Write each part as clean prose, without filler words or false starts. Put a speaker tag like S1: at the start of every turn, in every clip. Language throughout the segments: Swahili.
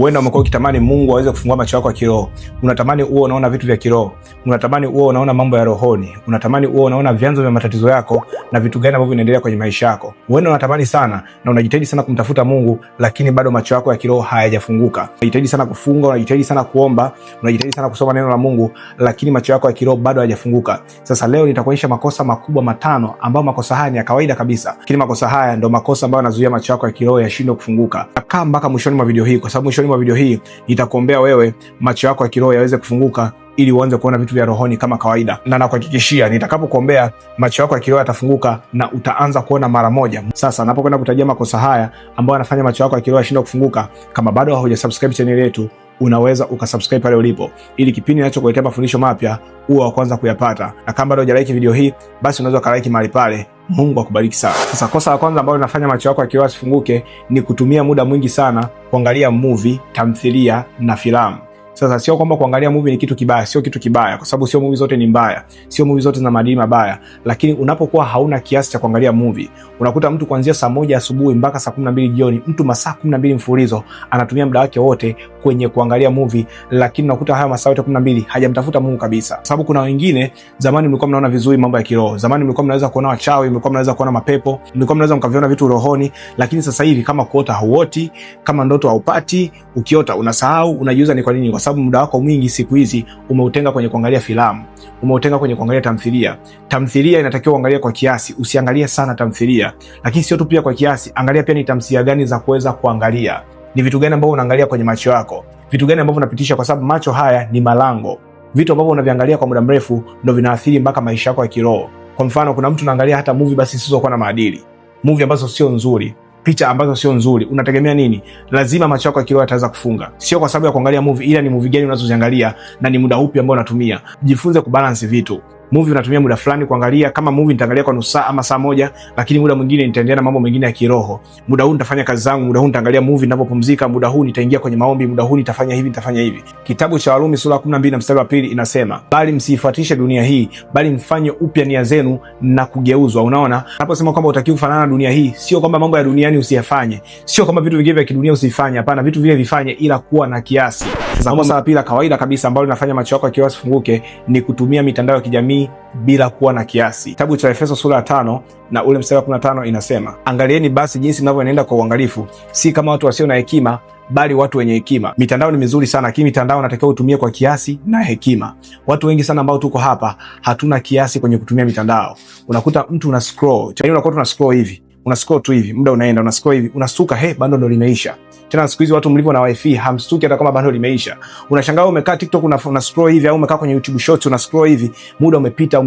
S1: Wewe umekuwa ukitamani Mungu aweze kufungua macho yako ya kiroho. Unatamani uwe unaona vitu vya kiroho. Unatamani uwe unaona mambo ya rohoni. Unatamani uwe unaona vyanzo vya matatizo yako na vitu gani ambavyo vinaendelea kwenye maisha yako. Wewe unatamani sana na unajitahidi sana kumtafuta Mungu, lakini bado macho yako ya kiroho hayajafunguka. Unajitahidi sana kufunga, unajitahidi sana kuomba, unajitahidi sana kusoma neno la Mungu, lakini macho yako ya kiroho bado hayajafunguka. Sasa leo nitakuonyesha makosa makubwa matano ambayo makosa haya ni ya kawaida kabisa. Lakini makosa haya ndio makosa ambayo yanazuia macho yako ya kiroho yashindwe kufunguka. Kaa mpaka mwishoni mwa video hii, kwa sababu mwishoni mwa video hii nitakuombea wewe macho yako ya kiroho yaweze kufunguka ili uanze kuona vitu vya rohoni kama kawaida. Na nakuhakikishia nitakapokuombea macho yako ya kiroho yatafunguka na utaanza kuona mara moja. Sasa napokwenda kutajia makosa haya ambayo yanafanya macho yako ya kiroho yashindwe kufunguka, kama bado hujasubscribe channel yetu, unaweza ukasubscribe pale ulipo ili kipindi ninachokuletea mafundisho mapya uwe wa kwanza kuyapata. Na kama bado hujalike video hii, basi unaweza ukalike mahali pale. Mungu akubariki sana. Sasa kosa la kwanza ambalo linafanya macho yako ya kiroho yasifunguke ni kutumia muda mwingi sana kuangalia movie, tamthilia na filamu. Sasa sio kwamba kuangalia movie ni kitu kibaya, sio kitu kibaya, kwa sababu sio movie zote ni mbaya, sio movie zote zina maadili mabaya, lakini unapokuwa hauna kiasi cha kuangalia movie, unakuta mtu kuanzia saa 1 asubuhi mpaka saa 12 jioni, mtu masaa 12 mfululizo anatumia muda wake wote kwenye kuangalia movie, lakini unakuta haya masaa yote 12 hajamtafuta Mungu kabisa. Sababu kuna wengine, zamani mlikuwa mnaona vizuri mambo ya kiroho, zamani mlikuwa mnaweza kuona wachawi, mlikuwa mnaweza kuona mapepo, mlikuwa mnaweza mkaviona vitu rohoni, lakini sasa hivi kama kuota hauoti, kama ndoto haupati, ukiota unasahau, unajiuliza ni kwa nini? Kwa sababu muda wako mwingi siku hizi umeutenga kwenye kuangalia filamu, umeutenga kwenye kuangalia tamthilia. Tamthilia inatakiwa uangalie kwa kiasi, usiangalie sana tamthilia. Lakini sio tu pia kwa kiasi, angalia pia ni tamthilia gani za kuweza kuangalia. Ni vitu gani ambavyo unaangalia kwenye macho yako? Vitu gani ambavyo unapitisha, kwa sababu macho haya ni malango. Vitu ambavyo unaviangalia kwa muda mrefu ndio vinaathiri mpaka maisha yako ya kiroho. Kwa mfano, kuna mtu anaangalia hata movie basi zisizokuwa na maadili, movie ambazo sio nzuri, picha ambazo sio nzuri. Unategemea nini? Lazima macho yako ya kiroho yataweza kufunga. Sio kwa sababu ya kuangalia movie, ila ni movie gani unazoziangalia na ni muda upi ambao unatumia. Jifunze kubalance vitu. Movie unatumia muda fulani kuangalia, kama movie nitaangalia kwa nusu saa ama saa moja, lakini muda mwingine nitaendelea na mambo mengine ya kiroho. Muda huu nitafanya kazi zangu, muda huu nitaangalia movie ninapopumzika, muda huu nitaingia kwenye maombi, muda huu nitafanya hivi, nitafanya hivi. Kitabu cha Warumi sura 12 na mstari wa 2 inasema, bali msiifuatishe dunia hii, bali mfanye upya nia zenu na kugeuzwa. Unaona? Naposema kwamba utakiwa kufanana na dunia hii, sio kwamba mambo ya duniani usiyafanye, sio kwamba vitu vingine vya kidunia usifanye. Hapana, vitu vile vifanye, ila kuwa na kiasi. Sasa kosa la pili kawaida kabisa ambalo linafanya macho yako ya kiroho yasifunguke ni kutumia mitandao ya kijamii bila kuwa na kiasi. Kitabu cha Efeso sura 5 na ule mstari wa 15 inasema, angalieni basi jinsi mnavyoenenda kwa uangalifu, si kama watu wasio na hekima, bali watu wenye hekima. Mitandao ni mizuri sana, lakini mitandao unatakiwa utumie kwa kiasi na hekima. Watu wengi sana ambao tuko hapa hatuna kiasi kwenye kutumia mitandao. Unakuta mtu una scroll, unakuta una scroll hivi, una scroll tu hivi, muda unaenda, una scroll hivi, unastuka, bando ndo limeisha. Tena siku hizi watu mlivyo na wifi hamstuki hata kama bando limeisha. Unashangaa umekaa TikTok una scroll hivi, au umekaa kwenye YouTube Shorts una scroll hivi, muda umepita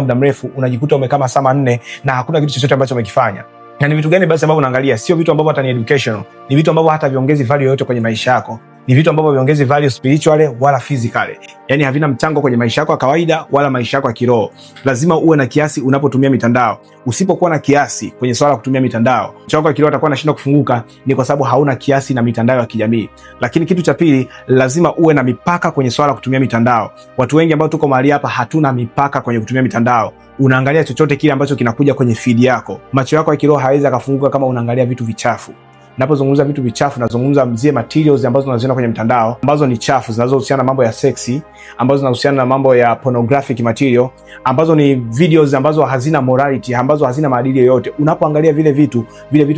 S1: muda mrefu, unajikuta umekaa masaa 4 na hakuna kitu chochote ambacho umekifanya. Na ni vitu gani basi ambavyo unaangalia? Sio vitu ambavyo hata ni educational, ni vitu ambavyo hata viongezi value yoyote kwenye maisha yako. Ni vitu ambavyo viongezi value spiritually wala physically. Yaani havina mchango kwenye maisha yako ya kawaida wala maisha yako ya kiroho. Lazima uwe na kiasi unapotumia mitandao. Usipokuwa na kiasi kwenye swala kutumia mitandao, maisha yako ya kiroho atakuwa anashindwa kufunguka, ni kwa sababu hauna kiasi na mitandao ya kijamii. Lakini kitu cha pili, lazima uwe na mipaka kwenye swala kutumia mitandao. Watu wengi ambao tuko mahali hapa hatuna mipaka kwenye kutumia mitandao. Unaangalia chochote kile ambacho kinakuja kwenye feed yako. Macho yako ya kiroho haiwezi akafunguka kama unaangalia vitu vichafu. Napozungumza vitu vichafu, nazungumza mzie materials ambazo unaziona kwenye mtandao ambazo ni chafu, zinazohusiana na mambo ya sexy, ambazo zinahusiana na mambo ya pornographic material, ambazo ni videos ambazo hazina morality, ambazo hazina maadili yoyote. Unapoangalia vile vitu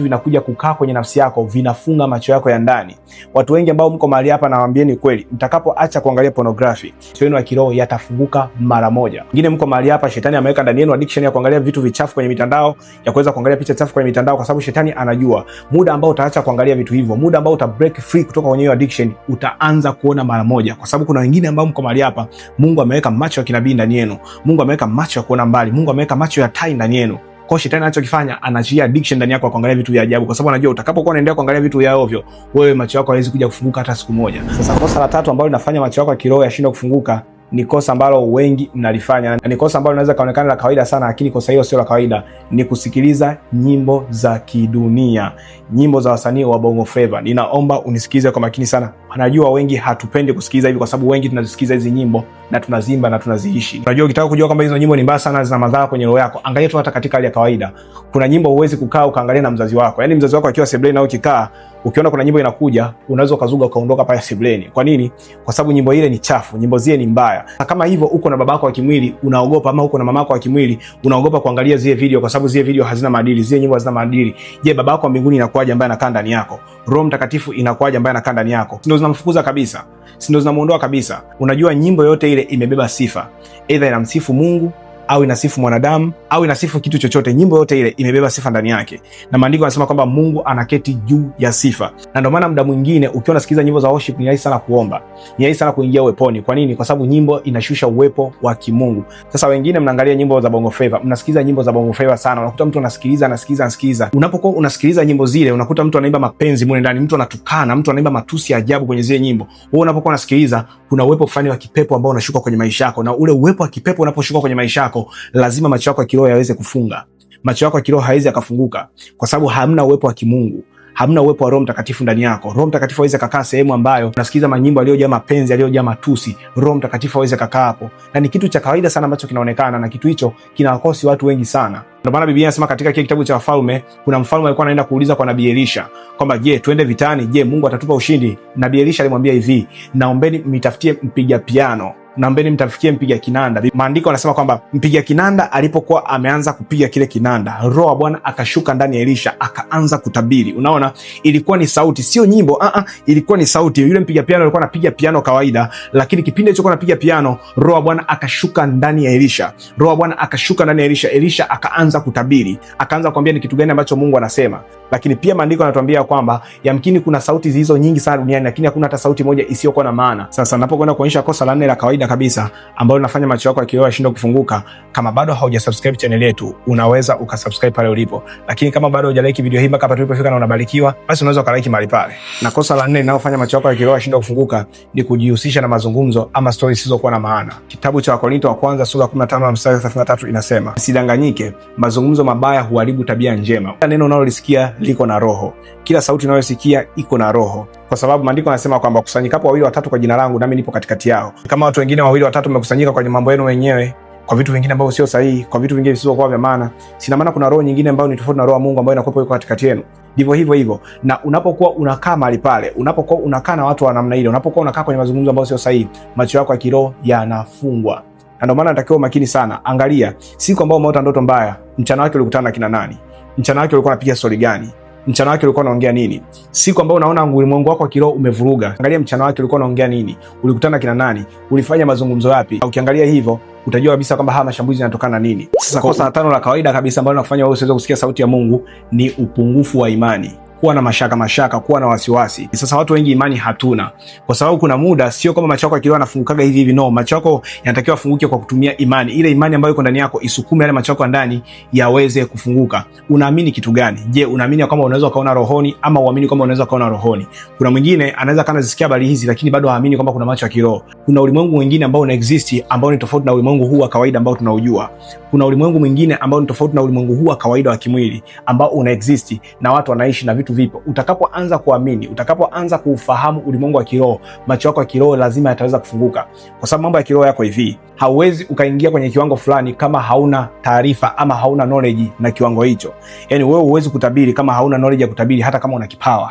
S1: vinakuja kukaa kwenye nafsi yako, vinafunga macho yako ya ndani. Watu wengi ambao mko mahali hapa, nawaambieni kweli, mtakapoacha kuangalia pornography, macho yenu ya kiroho yatafunguka mara moja. Wengine mko mahali hapa, shetani ameweka ndani yenu addiction ya kuangalia vitu vichafu kwenye mitandao, ya kuweza kuangalia picha chafu kwenye mitandao, kwa sababu shetani anajua muda ambao utaacha kuangalia vitu hivyo, muda ambao uta break free kutoka kwenye hiyo addiction, utaanza kuona mara moja. Kwa sababu kuna wengine ambao mko mahali hapa, Mungu ameweka macho ya kinabii ndani yenu, Mungu ameweka macho ya kuona mbali, Mungu ameweka macho ya tai ndani yenu. Kwa shetani anachokifanya, anachia addiction ndani yako kuangalia vitu vya ajabu, kwa sababu anajua utakapokuwa unaendelea kuangalia vitu vya ovyo, wewe macho yako hayawezi kuja kufunguka hata siku moja. Sasa kosa la tatu ambalo linafanya macho yako ya kiroho yashindwe kufunguka ni kosa ambalo wengi mnalifanya, na ni kosa ambalo linaweza kaonekana la kawaida sana, lakini kosa hilo sio la kawaida. Ni kusikiliza nyimbo za kidunia, nyimbo za wasanii wa Bongo Flava. Ninaomba unisikize kwa makini sana Najua wengi hatupendi kusikiliza hivi, kwa sababu wengi tunazisikiza hizi nyimbo na tunazimba na tunaziishi. Unajua, ukitaka kujua kwamba hizo nyimbo ni mbaya sana, zina madhara kwenye roho yako, angalia tu hata katika hali ya kawaida. Kuna nyimbo huwezi kukaa ukaangalia na mzazi wako. Yaani mzazi wako akiwa sebuleni na ukikaa, ukiona kuna nyimbo inakuja, unaweza ukazuga ukaondoka pale sebuleni. Kwa nini? Kwa sababu nyimbo ile ni chafu, nyimbo zile ni mbaya. Na kama hivyo uko na babako wa kimwili unaogopa, ama uko na mamako wa kimwili unaogopa kuangalia zile video, kwa sababu zile video hazina maadili, zile nyimbo hazina maadili. Je, babako wa mbinguni inakuwaje ambaye anakaa ndani yako? Roho Mtakatifu inakuwaje ambaye anakaa ndani yako? Ndio zinamfukuza kabisa, ndio zinamuondoa kabisa. Unajua, nyimbo yote ile imebeba sifa, aidha inamsifu Mungu au inasifu mwanadamu au inasifu kitu chochote. Nyimbo yote ile imebeba sifa ndani yake, na maandiko yanasema kwamba Mungu anaketi juu ya sifa. Na ndio maana muda mwingine ukiwa unasikiliza nyimbo za worship ni rahisi sana kuomba, ni rahisi sana kuingia uweponi. Kwa nini? Kwa sababu nyimbo inashusha uwepo wa kimungu. Sasa wengine mnaangalia nyimbo za bongo flava, mnasikiliza nyimbo za bongo flava sana, unakuta mtu anasikiliza. Unapokuwa unasikiliza nyimbo zile, unakuta mtu anaimba mapenzi mule ndani, mtu anatukana, mtu anaimba matusi ya ajabu kwenye zile nyimbo. Wewe unapokuwa unasikiliza, kuna uwepo fulani wa kipepo ambao unashuka kwenye maisha yako, na ule uwepo wa kipepo unaposhuka kwenye maisha yako, lazima macho yako ya kiroho yaweze kufunga. Macho yako ya kiroho haiwezi akafunguka, kwa sababu hamna uwepo wa kimungu, hamna uwepo wa Roho Mtakatifu ndani yako. Roho Mtakatifu hawezi kukaa sehemu ambayo unasikiliza manyimbo yaliyojaa mapenzi, yaliyojaa matusi. Roho Mtakatifu hawezi kukaa hapo, na ni kitu cha kawaida sana ambacho kinaonekana, na kitu hicho kinawakosi watu wengi sana. Ndio maana Biblia inasema katika kile kitabu cha Wafalme, kuna mfalme alikuwa anaenda kuuliza kwa Nabii Elisha kwamba je, twende vitani? Je, Mungu atatupa ushindi? Nabii Elisha alimwambia hivi, naombeni mtafutie mpiga piano, naombeni mtafikie mpiga kinanda. Maandiko yanasema kwamba mpiga kinanda alipokuwa ameanza kupiga kile kinanda, Roho wa Bwana akashuka ndani ya Elisha, akaanza kutabiri. Unaona, ilikuwa ni sauti, sio nyimbo. Ilikuwa ni sauti. Yule mpiga piano alikuwa anapiga piano kawaida, lakini kipindi hicho alikuwa anapiga piano, Roho wa Bwana akashuka ndani ya Elisha. Roho wa Bwana akashuka ndani ya Elisha. Elisha akaanza kutabiri, akaanza kuambia ni kitu gani ambacho Mungu anasema. Lakini pia maandiko yanatuambia kwamba yamkini kuna sauti zilizo nyingi sana duniani, lakini hakuna hata sauti moja isiyokuwa na maana. Sasa napokwenda kuonyesha kosa la nne la kawaida kabisa ambalo linafanya macho yako ya kiroho yashindwe kufunguka, kama bado haujasubscribe channel yetu, unaweza ukasubscribe pale ulipo. Lakini kama bado hujalike video hii mpaka hapa tulipofika na unabarikiwa, basi unaweza ukalike mahali pale. Na kosa la nne linalofanya macho yako ya kiroho yashindwe kufunguka ni kujihusisha na mazungumzo ama stories zisizokuwa na maana. Kitabu cha Wakorintho wa kwanza sura 15 mstari 33 inasema, "Sidanganyike, mazungumzo mabaya huharibu tabia njema." Neno unalolisikia liko na roho. Kila sauti unayosikia iko na roho, kwa sababu maandiko yanasema kwamba kusanyikapo wawili watatu kwa jina langu, nami nipo katikati yao. Kama watu wengine wawili watatu wamekusanyika kwa mambo yenu wenyewe, kwa vitu vingine ambavyo sio sahihi, kwa vitu vingine visivyokuwa vya maana, sina maana kuna roho nyingine ambayo ni tofauti na roho ya Mungu ambayo inakuwa iko katikati yenu. Ndivyo hivyo. Na unapokuwa unakaa mahali pale, unapokuwa unakaa na watu wa namna ile, unapokuwa unakaa kwenye mazungumzo ambayo sio sahihi, macho yako ya kiroho yanafungwa. Na ndio maana natakiwa makini sana. Angalia siku ambayo umeota ndoto mbaya, mchana wake ulikutana na kina nani? Mchana wake ulikuwa unapiga story gani? Mchana wake ulikuwa unaongea nini? Siku ambayo unaona ulimwengu wako wa kiroho umevuruga, angalia mchana wake ulikuwa unaongea nini? Ulikutana kina nani? Ulifanya mazungumzo yapi? Ukiangalia hivyo utajua kabisa kwamba haya mashambulizi yanatokana na nini. Sasa kosa la tano la kawaida kabisa ambalo linakufanya wewe usiweze kusikia sauti ya Mungu ni upungufu wa imani. Kuwa na mashaka, kuwa na wasiwasi. Sasa watu wengi imani hatuna, kwa sababu kuna muda sio kama macho yako yakiwa yanafungukaga hivi. No, macho yako yanatakiwa funguke kwa kutumia imani. Ile imani ambayo iko ndani yako isukume yale macho yako ndani yaweze kufunguka. Unaamini kitu gani? Je, unaamini kwamba unaweza kaona rohoni, ama uamini kwamba unaweza kaona rohoni? Kuna mwingine anaweza kana zisikia habari hizi, lakini bado haamini kwamba kuna macho ya kiroho. Kuna ulimwengu mwingine ambao una exist ambao ni tofauti na ulimwengu huu wa kawaida ambao tunaujua. Kuna ulimwengu mwingine ambao ni tofauti na ulimwengu huu wa kawaida wa kimwili ambao una exist na watu wanaishi na vitu vipo. Utakapoanza kuamini, utakapoanza kuufahamu ulimwengu wa kiroho, macho yako ya kiroho lazima yataweza kufunguka, kwa sababu mambo ya kiroho yako hivi. Hauwezi ukaingia kwenye kiwango fulani kama hauna taarifa ama hauna knowledge na kiwango hicho. Yaani wewe huwezi kutabiri kama hauna knowledge ya kutabiri. Hata kama una kipawa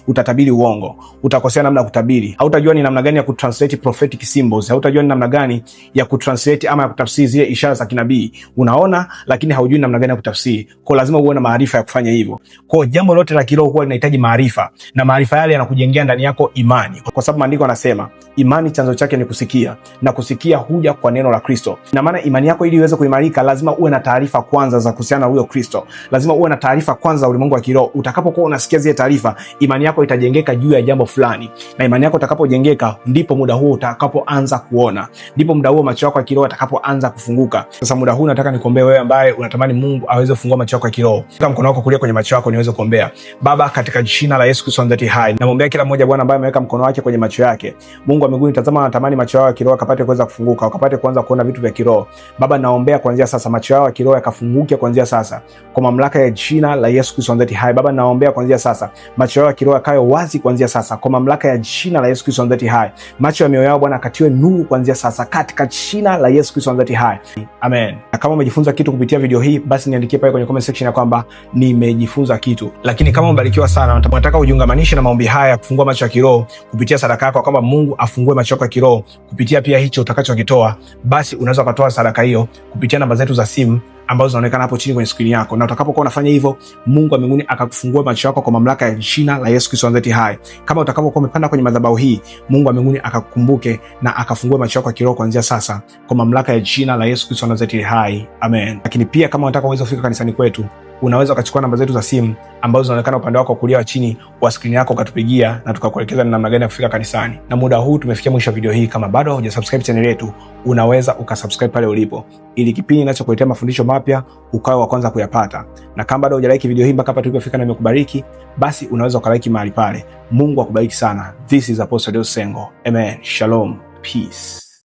S1: utatabiri uongo, utakosea namna ya kutabiri, hautajua ni namna gani ya kutranslate prophetic symbols, hautajua ni namna gani ya kutranslate ama ya kutafsiri zile ishara za kinabii. Unaona, lakini haujui namna gani ya kutafsiri. Kwa lazima uwe na maarifa ya kufanya hivyo. Kwa jambo lote la kiroho huwa linahitaji maarifa, na maarifa yale yanakujengea ndani yako imani, kwa sababu maandiko yanasema imani chanzo chake ni kusikia, na kusikia huja kwa neno la Kristo. Na maana imani yako ili iweze kuimarika, lazima uwe na taarifa kwanza za kuhusiana na huyo Kristo. Lazima uwe na taarifa kwanza za ulimwengu wa kiroho. Utakapokuwa unasikia zile taarifa, imani yako itajengeka juu ya jambo fulani, na imani yako itakapojengeka, ndipo muda huo utakapoanza kuona, ndipo muda huo macho yako ya kiroho yatakapoanza kufunguka. Sasa muda huu nataka nikuombee wewe ambaye unatamani Mungu aweze kufungua macho yako ya kiroho. Kama mkono wako kulia kwenye macho yako niweze kuombea. Baba Baba, katika jina la Yesu Kristo ndani hai, namwombea kila mmoja Bwana ambaye ameweka mkono wake kwenye macho yake. Mungu wa mbinguni, tazama, natamani macho yao ya kiroho yakapate kuweza kufunguka, wakapate kuanza kuona vitu vya kiroho. Baba, naombea kuanzia sasa macho yao ya kiroho yakafunguke kuanzia sasa kwa mamlaka ya jina la Yesu Kristo ndani hai. Baba, naombea kuanzia sasa macho yao ya kiroho yakawe wazi kuanzia sasa kwa mamlaka ya jina la Yesu Kristo ndani hai. Macho ya mioyo yao Bwana katiwe nuru kuanzia sasa katika jina la Yesu Kristo ndani hai. Amen. Na kama umejifunza kitu kupitia video hii, basi niandikie pale kwenye comment section ya kwamba nimejifunza kitu. Lakini kama umebarikiwa sana, nataka ujiungamanishe na maombi haya kufungua macho ya kiroho kupitia sadaka yako, kwamba Mungu afungue macho yako ya kiroho kupitia pia hicho utakachokitoa, basi unaweza kutoa sadaka hiyo kupitia namba zetu za simu ambazo zinaonekana hapo chini kwenye skrini yako. Na utakapokuwa unafanya hivyo, Mungu wa mbinguni akakufungua macho yako kwa mamlaka ya jina la Yesu Kristo ndani hai. Kama utakapokuwa umepanda kwenye madhabahu hii, Mungu wa mbinguni akakukumbuke na akafungua macho yako ya kiroho kuanzia sasa kwa mamlaka ya jina la Yesu Kristo ndani hai. Amen. Lakini pia kama unataka uweze kufika kanisani kwetu, unaweza ukachukua namba zetu za simu ambazo zinaonekana upande wako kulia chini wa skrini yako, ukatupigia na tukakuelekeza ni namna gani ya kufika kanisani. Na muda huu tumefikia mwisho wa video hii. Kama bado hujasubscribe channel yetu, unaweza ukasubscribe pale ulipo, ili kipindi ninachokuletea mafundisho mapya ukawe wa kwanza kuyapata. Na kama bado hujalike video hii mpaka hapa tulipofika na imekubariki, basi unaweza ukalike mahali pale. Mungu akubariki sana. This is Apostle Deusi Sengo. Amen. Shalom. Peace.